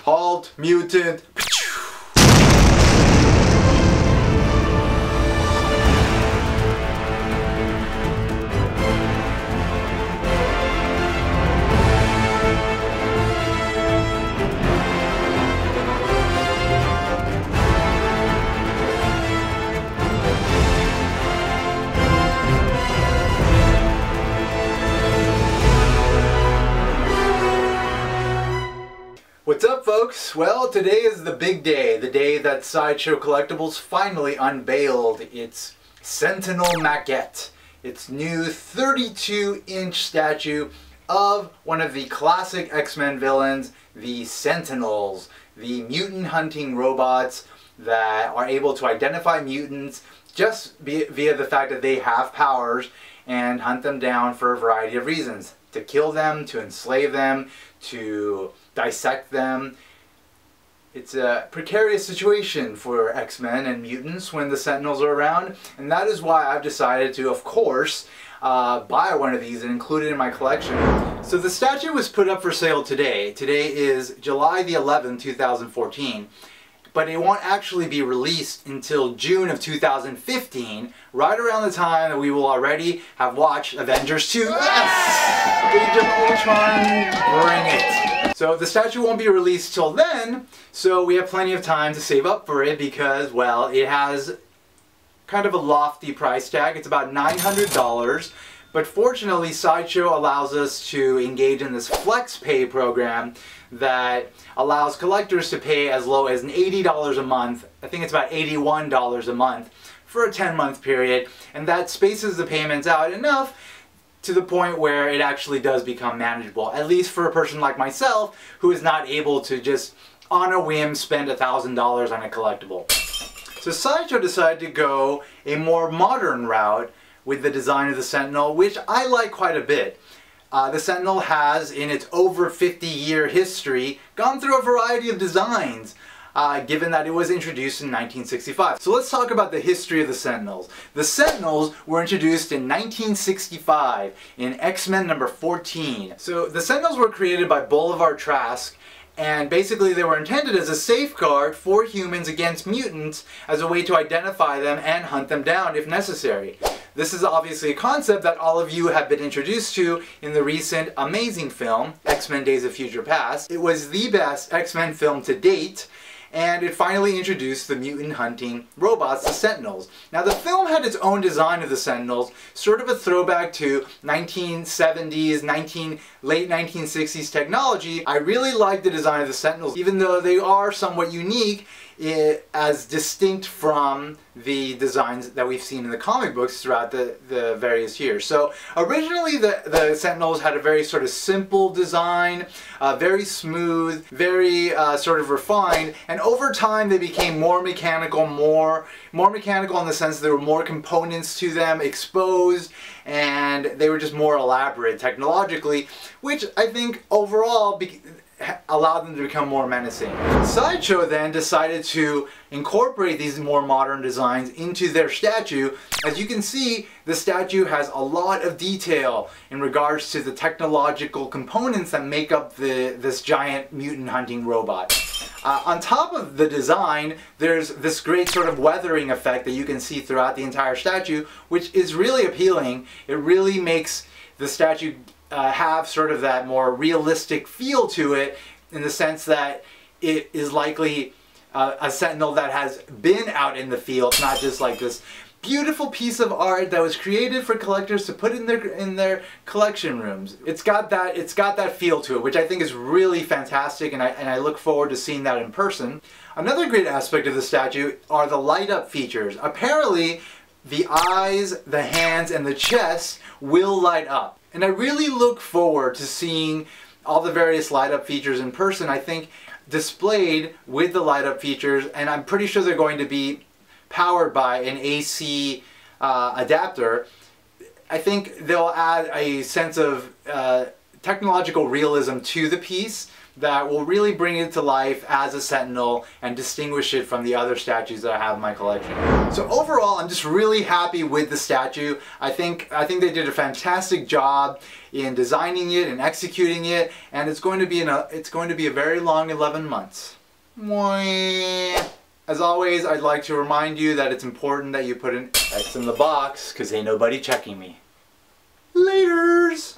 Halt, mutant. What's up, folks? Well, today is the big day, the day that Sideshow Collectibles finally unveiled its Sentinel Maquette, its new 32-inch statue of one of the classic X-Men villains, the Sentinels, the mutant hunting robots that are able to identify mutants just via the fact that they have powers and hunt them down for a variety of reasons. To kill them, to enslave them, to dissect them. It's a precarious situation for X-Men and mutants when the Sentinels are around, and that is why I've decided to, of course, buy one of these and include it in my collection. So the statue was put up for sale today. Today is July the 11th, 2014. But it won't actually be released until June of 2015, right around the time that we will already have watched Avengers 2. Yes! Age of Ultron, bring it! So the statue won't be released till then, so we have plenty of time to save up for it because, well, it has kind of a lofty price tag. It's about $900. But fortunately, Sideshow allows us to engage in this flex pay program that allows collectors to pay as low as $80 a month. I think it's about $81 a month for a 10-month period, and that spaces the payments out enough to the point where it actually does become manageable, at least for a person like myself who is not able to just on a whim spend $1,000 on a collectible. So Sideshow decided to go a more modern route with the design of the Sentinel, which I like quite a bit. The Sentinel has, in its over 50-year history, gone through a variety of designs, given that it was introduced in 1965. So let's talk about the history of the Sentinels. The Sentinels were introduced in 1965 in X-Men number 14. So the Sentinels were created by Boulevard Trask, and basically they were intended as a safeguard for humans against mutants as a way to identify them and hunt them down if necessary. This is obviously a concept that all of you have been introduced to in the recent amazing film, X-Men Days of Future Past. It was the best X-Men film to date, and it finally introduced the mutant hunting robots, the Sentinels. Now the film had its own design of the Sentinels, sort of a throwback to 1970s, late 1960s technology. I really like the design of the Sentinels, even though they are somewhat unique as distinct from the designs that we've seen in the comic books throughout the various years. So originally the Sentinels had a very sort of simple design, very smooth, very sort of refined, and over time they became more mechanical, more mechanical in the sense that there were more components to them exposed, and they were just more elaborate technologically, which I think overall allowed them to become more menacing. Sideshow then decided to incorporate these more modern designs into their statue. As you can see, the statue has a lot of detail in regards to the technological components that make up this giant mutant hunting robot. On top of the design, there's this great sort of weathering effect that you can see throughout the entire statue, which is really appealing. It really makes the statue have sort of that more realistic feel to it, in the sense that it is likely a Sentinel that has been out in the field, not just like this beautiful piece of art that was created for collectors to put in their collection rooms. It's got that feel to it, which I think is really fantastic, and I look forward to seeing that in person. Another great aspect of the statue are the light up features. Apparently, the eyes, the hands, and the chest will light up. And I really look forward to seeing all the various light up features in person, I think displayed with the light up features, and I'm pretty sure they're going to be powered by an AC adapter. I think they'll add a sense of technological realism to the piece that will really bring it to life as a Sentinel and distinguish it from the other statues that I have in my collection. So overall, I'm just really happy with the statue. I think they did a fantastic job in designing it and executing it, and it's going to be a very long 11 months. As always, I'd like to remind you that it's important that you put an X in the box, because ain't nobody checking me. Laters!